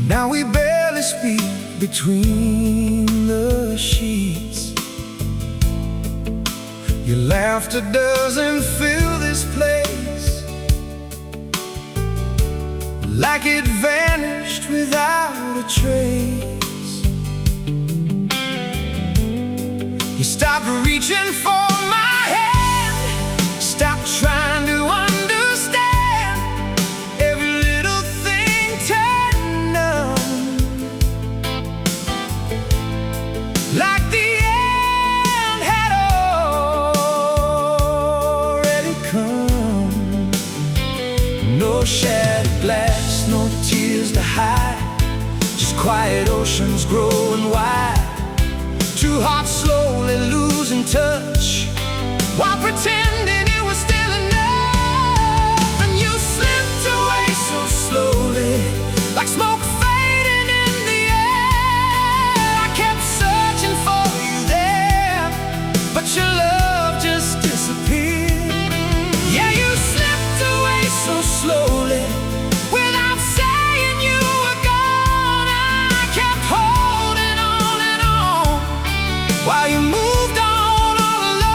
Now we barely speak between the sheets. Your laughter doesn't fill this place, like it vanished without a trace. You stopped reaching for my hand, stopped trying to understand. Every little thing turned numb, like the end had already come. No shattered glass, no tears to hide, just quiet oceans growing wide. Two hearts slowly losing touch, while pretending it was still enough. And you slipped away so slowly, like smoke fading in the air. I kept searching for you there, but your love just disappeared. Yeah, you slipped away so slowly, without saying you were gone. I kept holding on and on, while you moved on all alone.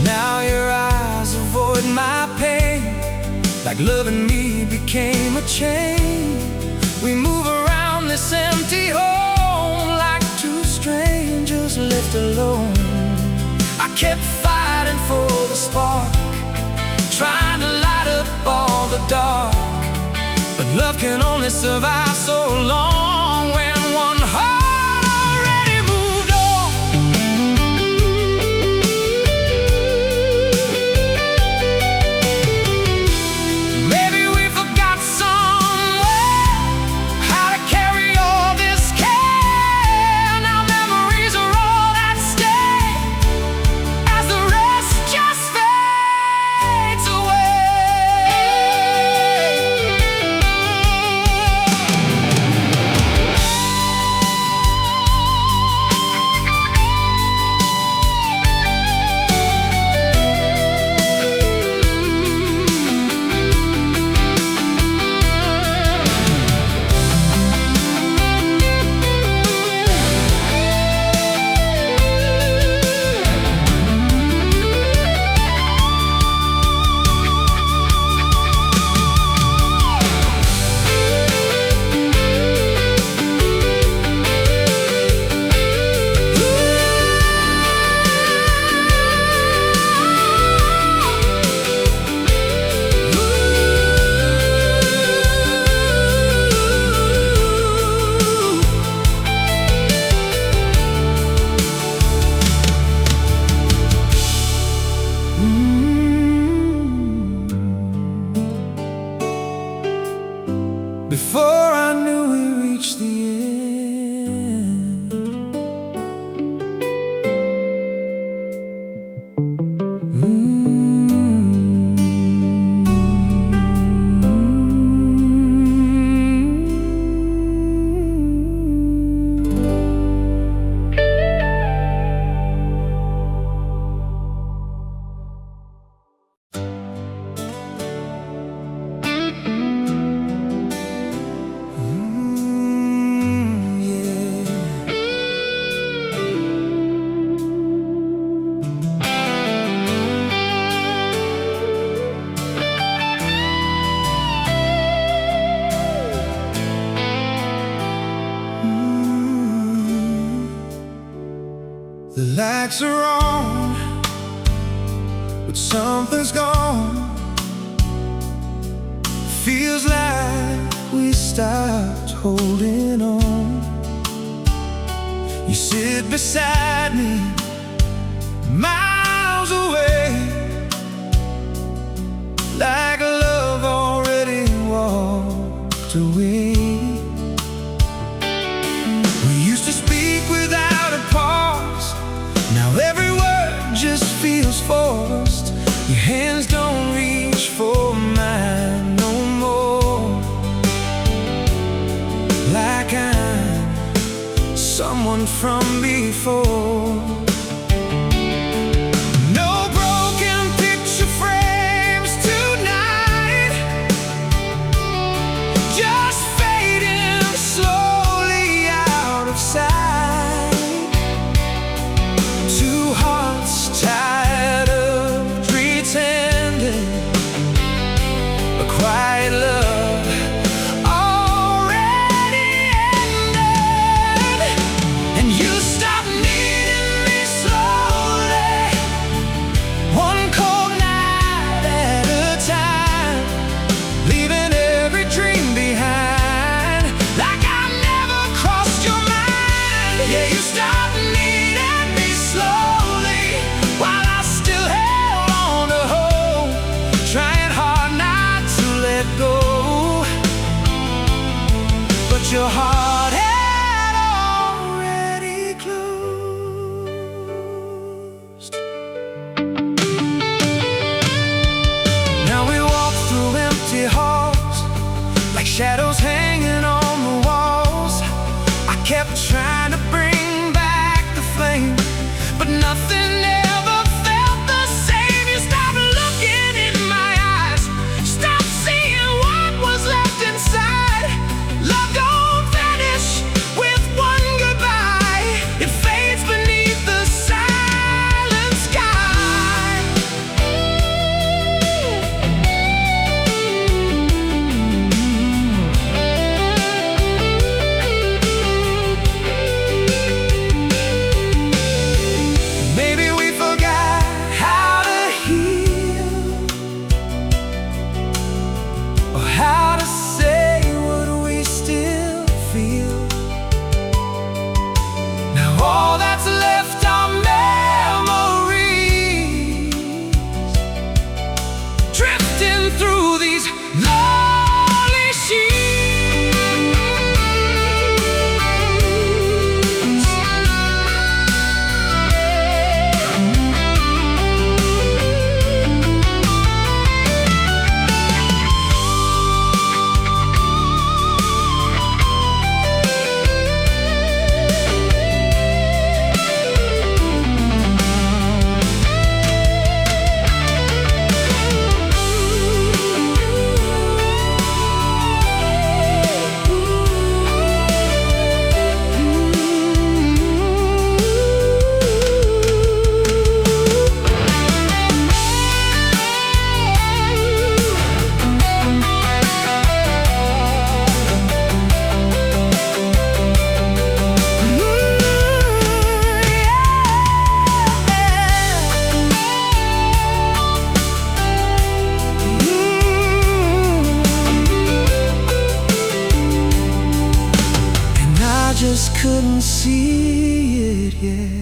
Now your eyes avoid my pain, like loving me became a chain. We move around this empty home like two strangers left alone. I kept fighting for the spark, trying to light up all the dark. But love can only survive so long, when one heart already moved on. Maybe we forgot somewhere how to carry all this care. Now memories are all that stay, as the rest just fades away. Before I knew we reached the end. The lights are on, but something's gone. Feels like we stopped holding on. You sit beside me, miles away, like love already walked away. We used to speak without a pause, now every word just feels forced. Your hands don't reach for mine no more, like I'm someone from before. your heart had already closed. Now we walk through empty halls, like shadows hanging on the walls. I kept trying to bring back the flame, but nothing ever felt the same. You stopped looking in my eyes, stopped seeing what was left inside. Love don't vanish with one goodbye, it fades beneath the silent sky. Maybe we forgot how to heal, or how to say what we still feel. Now all that's left are memories, drifting through these lonely sheets. Just couldn't see it yet.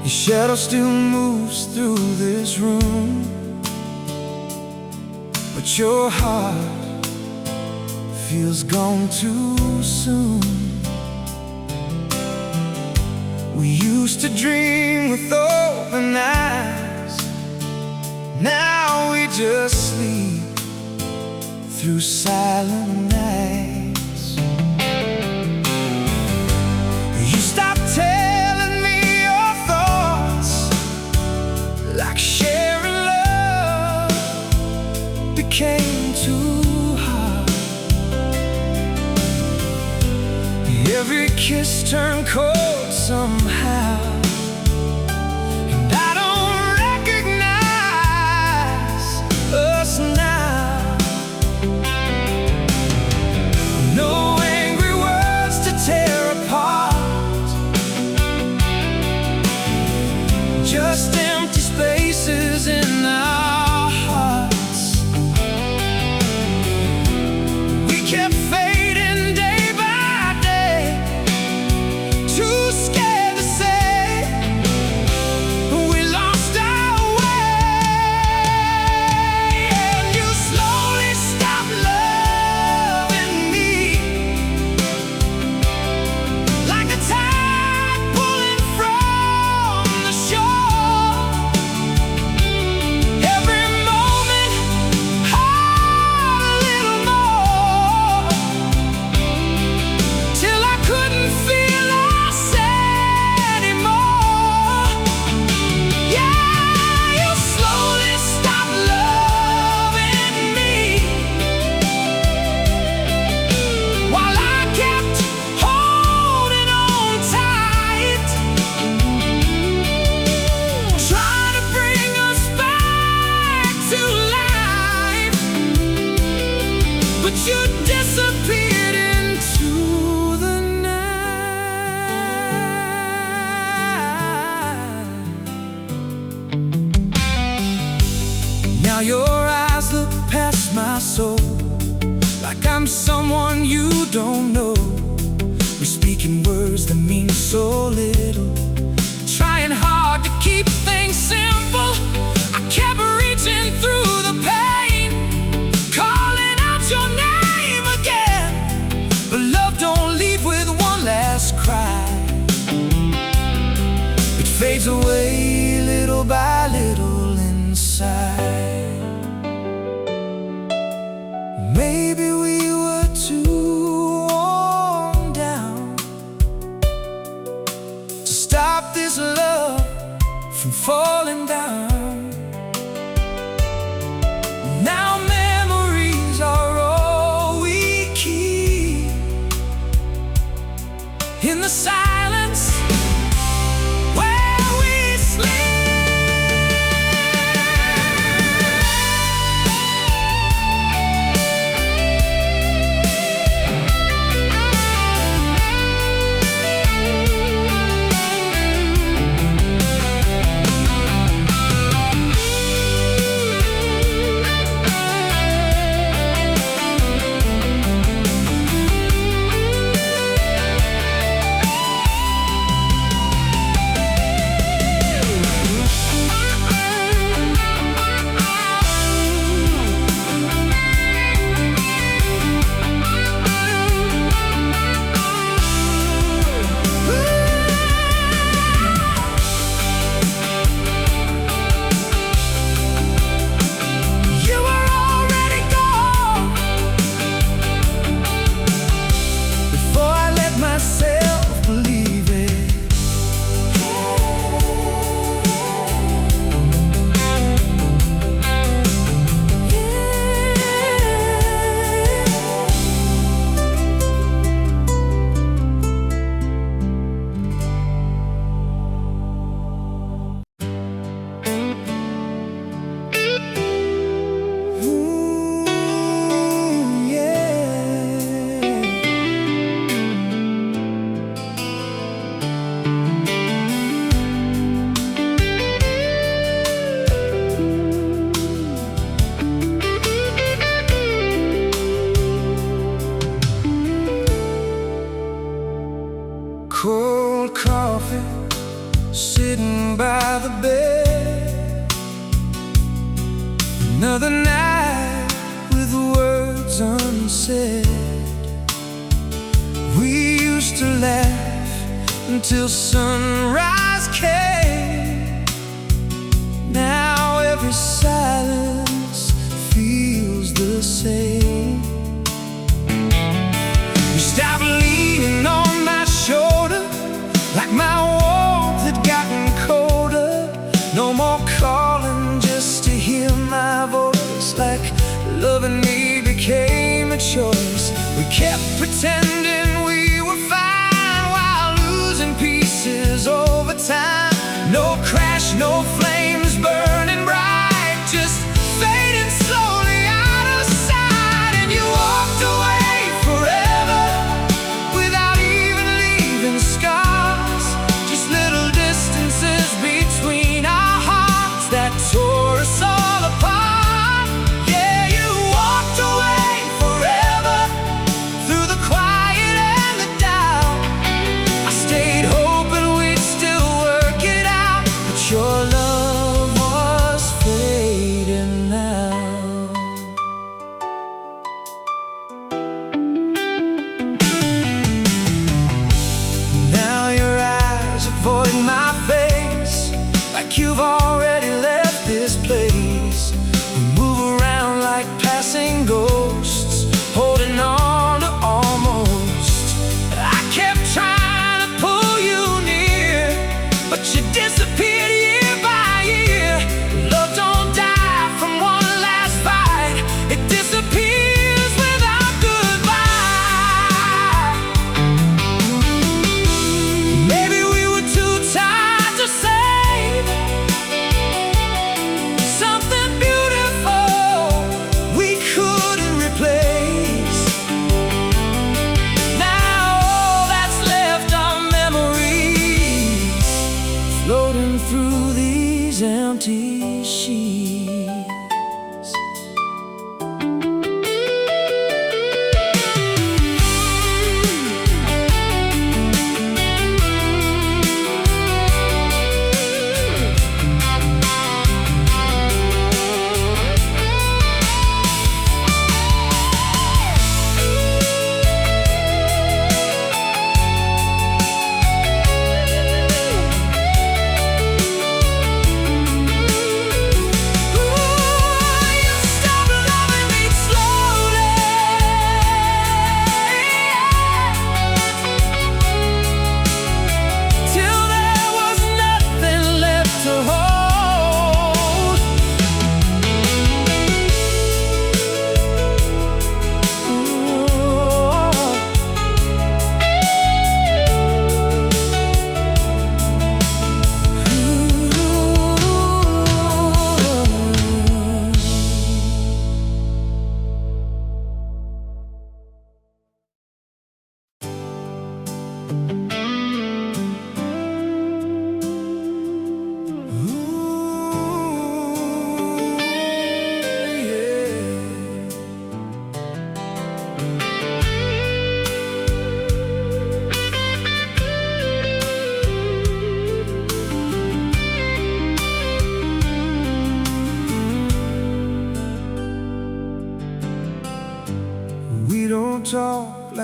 Your shadow still moves through this room, but your heart feels gone too soon. We used to dream with open eyes, now we just sleep through silent nights. You stopped telling me your thoughts, like sharing love became too hard. Every kiss turned cold somehow, and I don't recognize us now. No angry words to tear apart, just empty spaces in our hearts. We kept fading day by day, too scared to say someone you don't know. We're speaking words that mean so little, trying hard to keep things simple. I kept reaching through the pain, calling out your name again. But love don't leave with one last cry. It fades away little by little inside. Maybe we were too worn down to stop this love from falling down. Now memories are all we keep in the silence where we sleep. Cold coffee sitting by the bed. Another night with words unsaid. We used to laugh until sunrise came. Now every silence feels the same. You stop leaning on my shoulder, like my warmth had gotten colder. No more calling just to hear my voice, like loving me became a choice. We kept pretending we were fine while losing pieces over time. No crash, no flames burning bright, just fading slowly out of sight. And you walked away forever without even leaving scars, just little distances between our hearts that tore us all apart. Yeah, you walked away forever through the quiet and the doubt. I stayed hoping we'd still work it out, but your love was fading now. Now your eyes avoid my face, like you've already left this place. We move around like passing ghosts, holding on to almost. I kept trying to pull you near, but you disappeared year by year. Love don't die from one last fight, it disappears without goodbye. Maybe we were too tired to save something beautiful we couldn't replace. Now all that's left are memories floating through these empty sheets.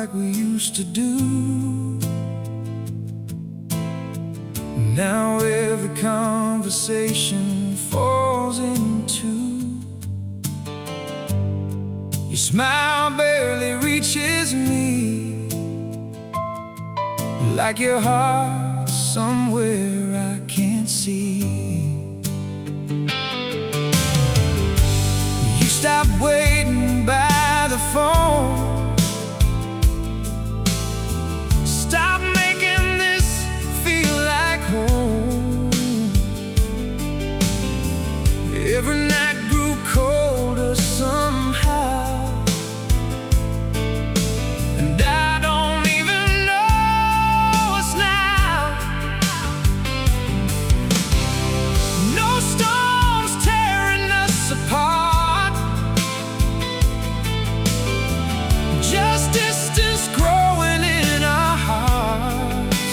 like we used to do. Now every conversation falls into your smile barely reaches me, like your heart somewhere I can't see. You stop waiting by the phone, stop making this feel like home. Every night grew colder somehow, and I don't even know us now. No storms tearing us apart, just distance growing in our hearts.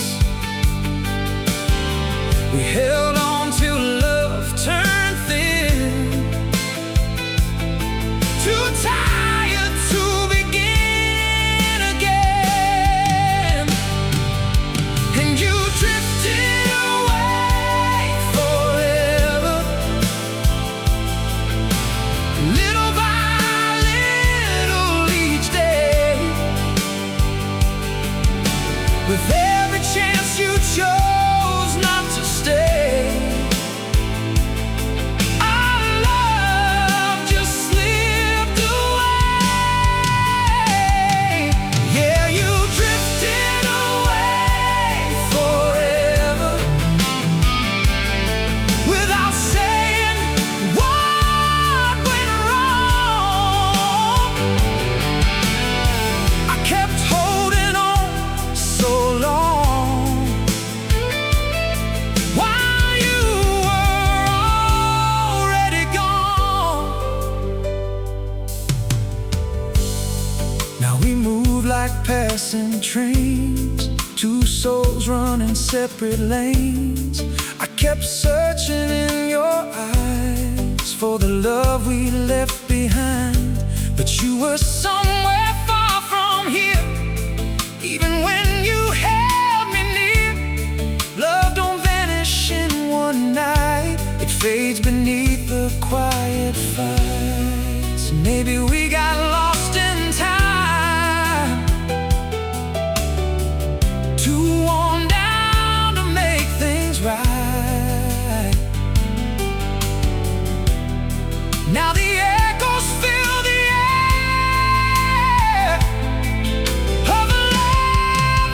We held on till love turned thin, too tired to begin again. And you drifted away forever, little by little each day. With every chance you chose not to stay, our love just slipped away. Yeah, you drifted away forever, without saying what went wrong. I kept holding on so long, while you were already gone. Now we move like passing trains, two souls running separate lanes. I kept searching in your eyes for the love we left behind, but you were somewhere far from here. Even when you held me near, love don't vanish in one night, it fades beneath the quiet fights. Maybe we got lost in time, too worn down to make things right. Now the echoes fill the air of a love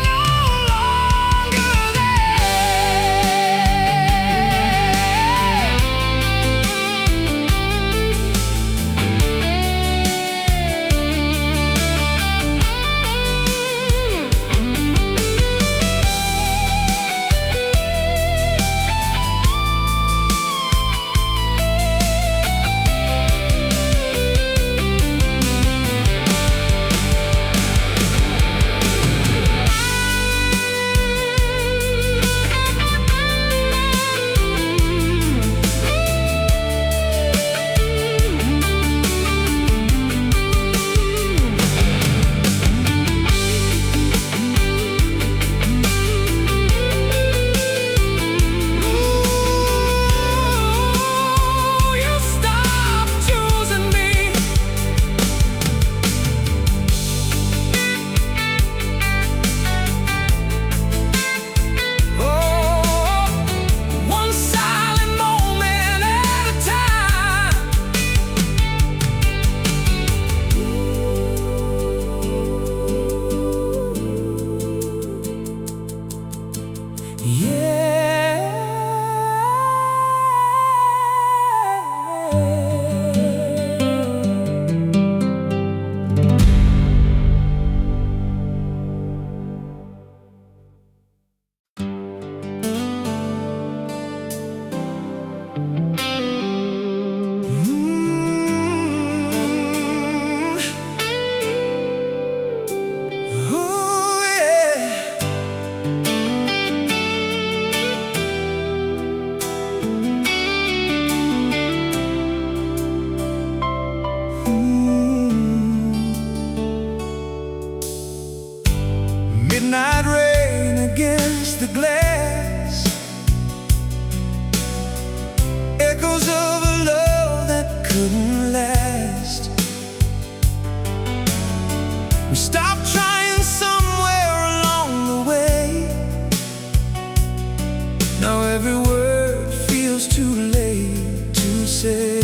Now every word feels too late to say.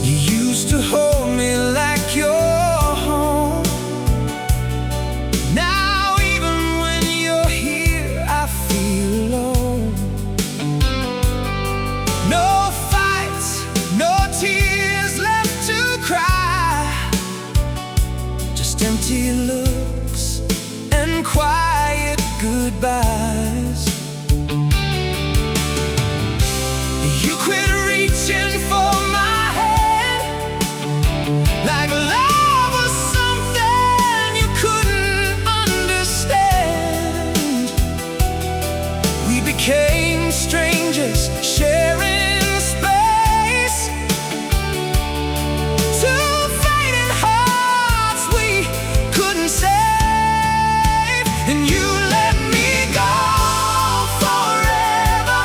You used to hold me like your home. Now even when you're here, I feel alone. No fights, no tears left to cry, just empty looks and quiet goodbyes. You quit reaching for my hand, like love was something you couldn't understand. We became strangers, sharing space, two fading hearts we couldn't save. And you let me go forever,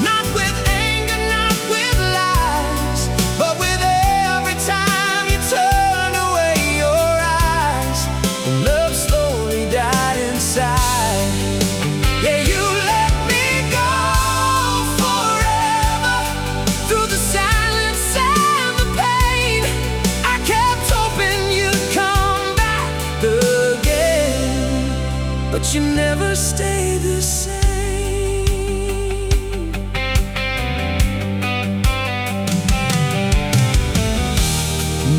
not with anger, not with lies, but with every time you turned away your eyes. Love slowly died inside. Yeah, you let me go forever, through the silence and the pain. I kept hoping you'd come back again, but you never stay the same.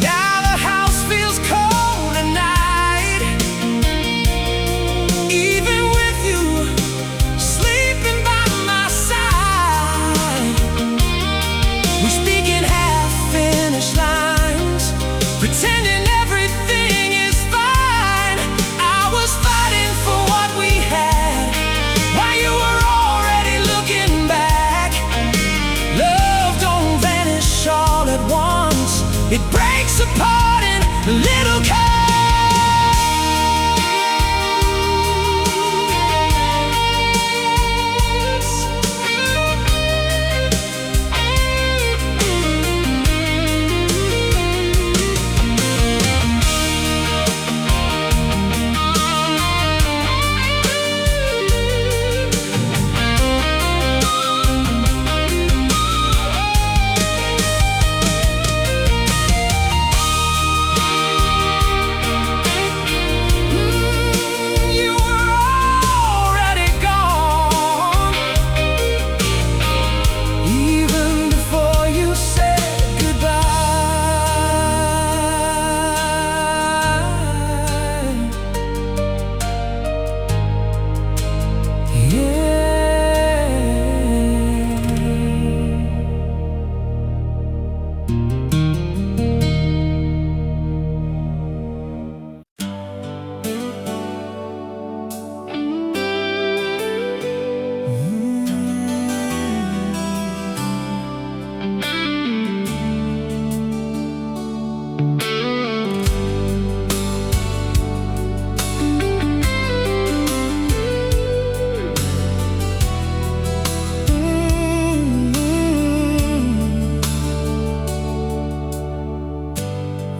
Now the house feels cold at night, even with you sleeping by my side. We speak in half-finished lines, pretending everything is fine. I was fighting for what we had, while you were already looking back. Love don't vanish all at once, it breaks apart in little cuts. You were already gone, even before you said goodbye. Yeah.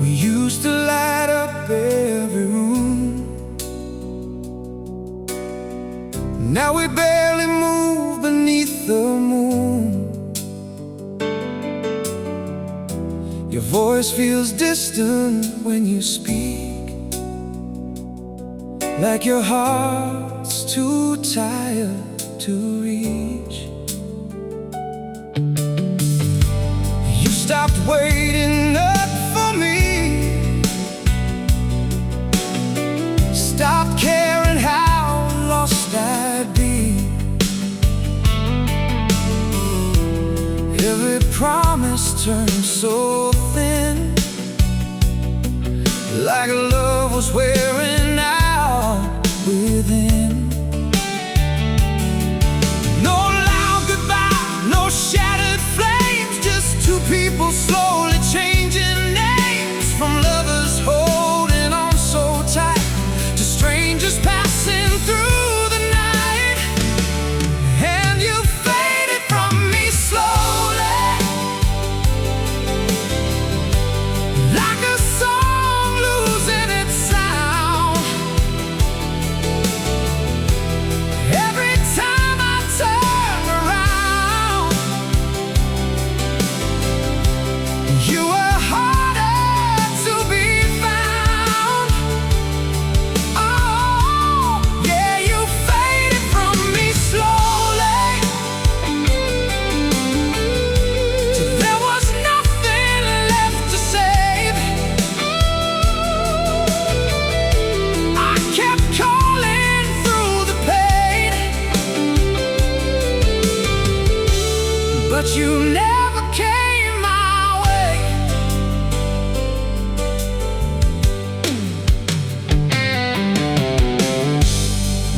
We used to light up every room. Now we barely move beneath the moon. Your voice feels distant when you speak, like your heart's too tired to reach. You stopped waiting up for me, stopped caring how lost I'd be. Every promise turned so thin, like love was wearing out within. No loud goodbye, no shattered flames, just two people slowly changing names, from lovers holding on so tight to strangers passing through the night. And you faded from me slowly, like a song losing its sound. but you never came my way.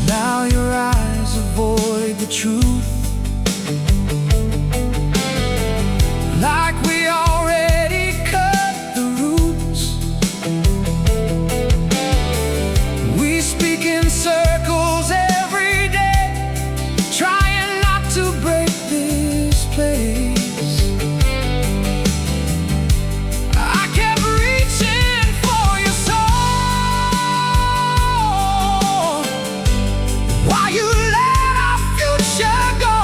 Now your eyes avoid the truth, like we already cut the roots. We speak in circles every day, trying not to break this place. I kept reaching for your soul, while you let our future go.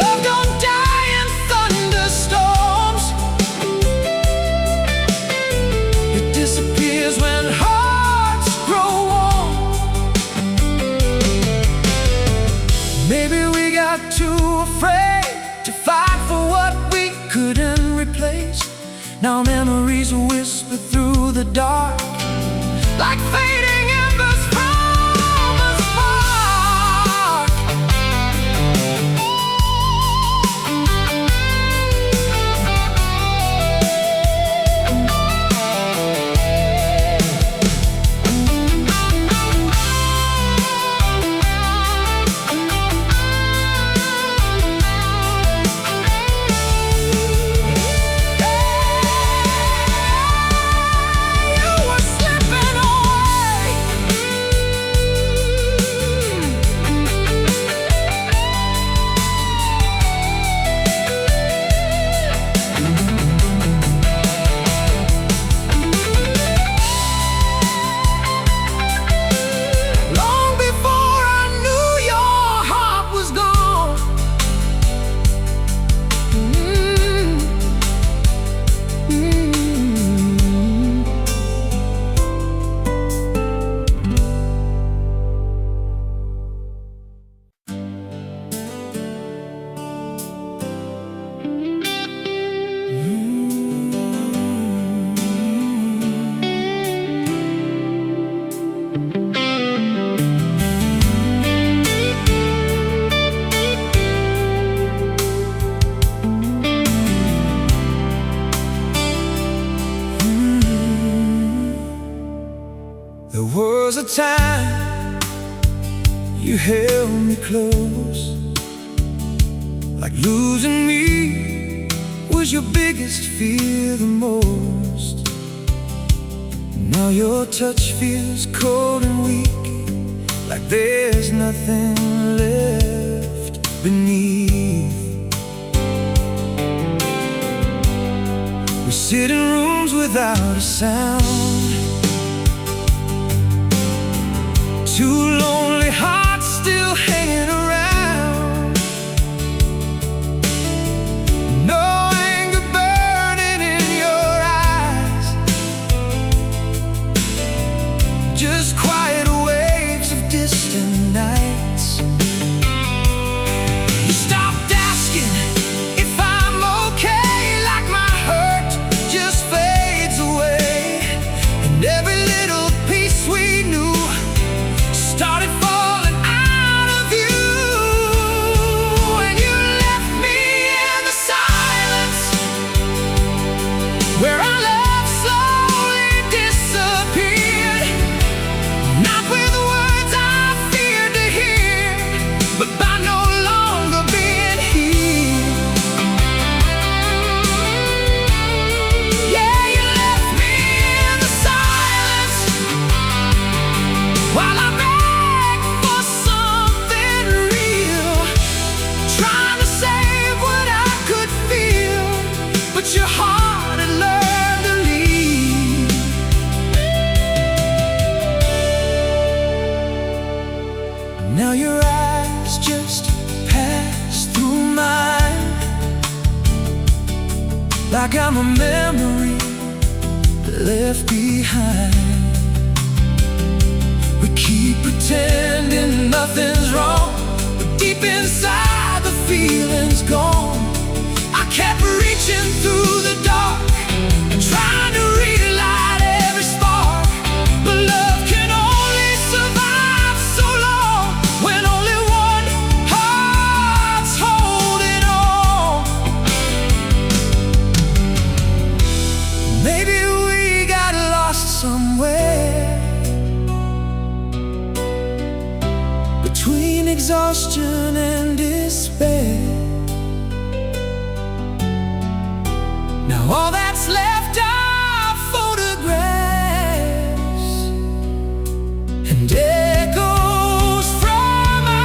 Love don't die in thunderstorms, it disappears when hearts grow warm. Maybe we got too afraid to fight for what we couldn't replace. Now memories whisper through the dark, like fading embers from a spark. You were slipping away. Long before I knew your heart was gone. There was a time you held me close, like losing me was your biggest fear the most. Now your touch feels cold and weak, like there's nothing left beneath. We sit in rooms without a sound, two lonely hearts still hanging around. No anger burning in your eyes, just quiet waves of distant nights. You stopped asking if I'm okay, like my hurt just fades away, and every little piece we knew started falling out of you. And you left me in the silence, where our love slowly disappeared. Not with words I feared to hear, but by no longer being here. Yeah, you left me in the silence, while I begged for something real, trying to save what I could feel, but your heart had learned to leave. Now your eyes just pass through mine, like I'm a memory left behind. We keep pretending nothing's wrong, but deep inside the feeling's gone. I kept reaching through the dark, trying to relight every spark, but love can only survive so long, when only one exhaustion and despair. Now all that's left are photographs and echoes from our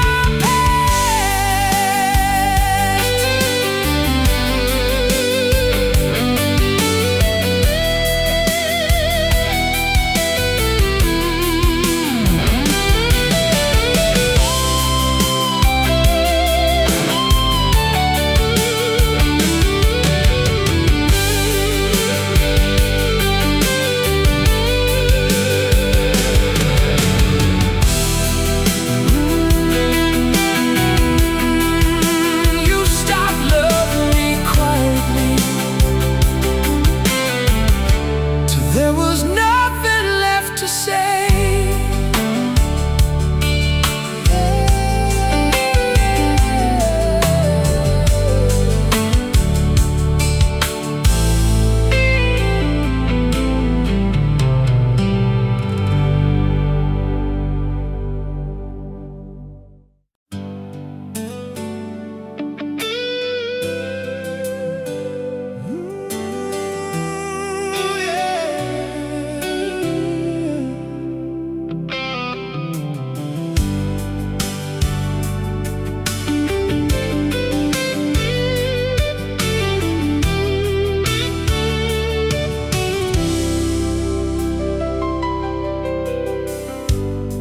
There was nothing left to say.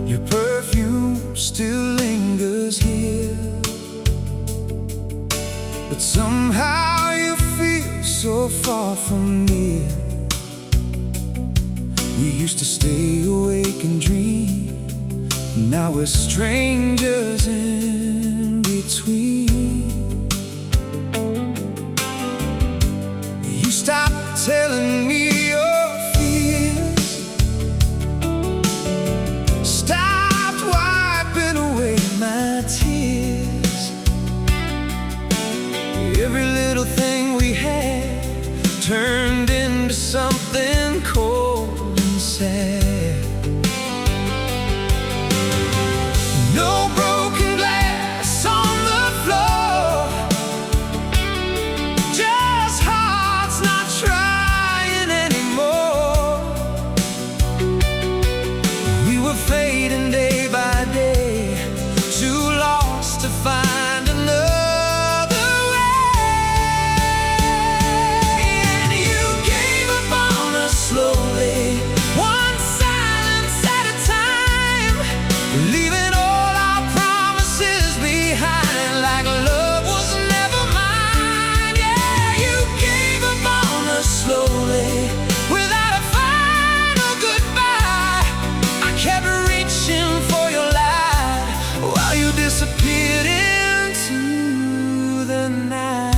Your perfume still lingers here, but somehow you feel so far from near. We used to stay awake and dream, now we're strangers in between. You stopped telling me your fears, stopped wiping away my tears. Every little thing we had turned into something cold and sad. No broken glass on the floor, just hearts not trying anymore. We were fading day by day, too lost to find another way. And you gave up on us slowly, one silence at a time, leaving all our promises behind like love was never mine. Yeah, you gave up on us slowly, without a final goodbye. I kept reaching for your light while you disappeared into the night.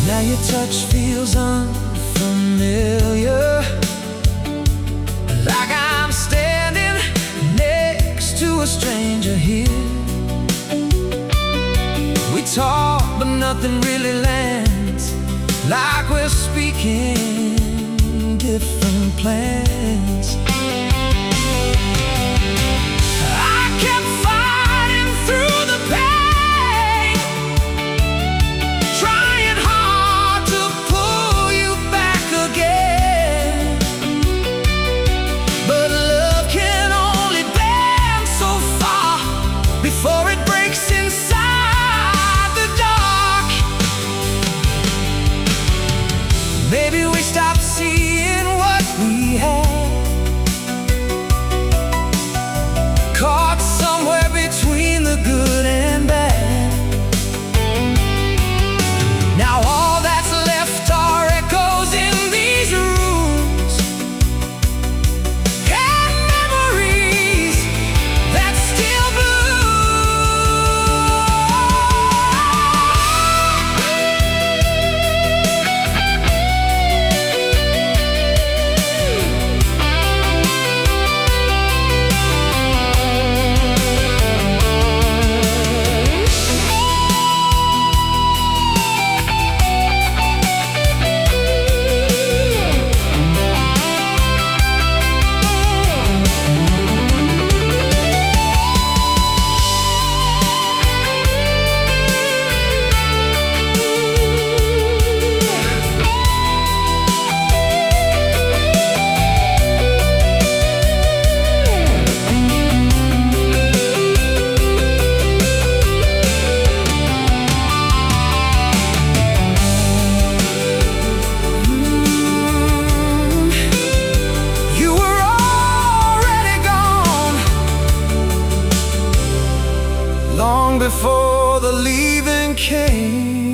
Now your touch feels unfamiliar, like I'm standing next to a stranger here. We talk, but nothing really lands, like we're speaking different plans. I kept fighting through the pain, trying hard to pull you back again. But love can only bend so far before it breaks inside the dark. Maybe we stopped seeing what we had. before the leaving came.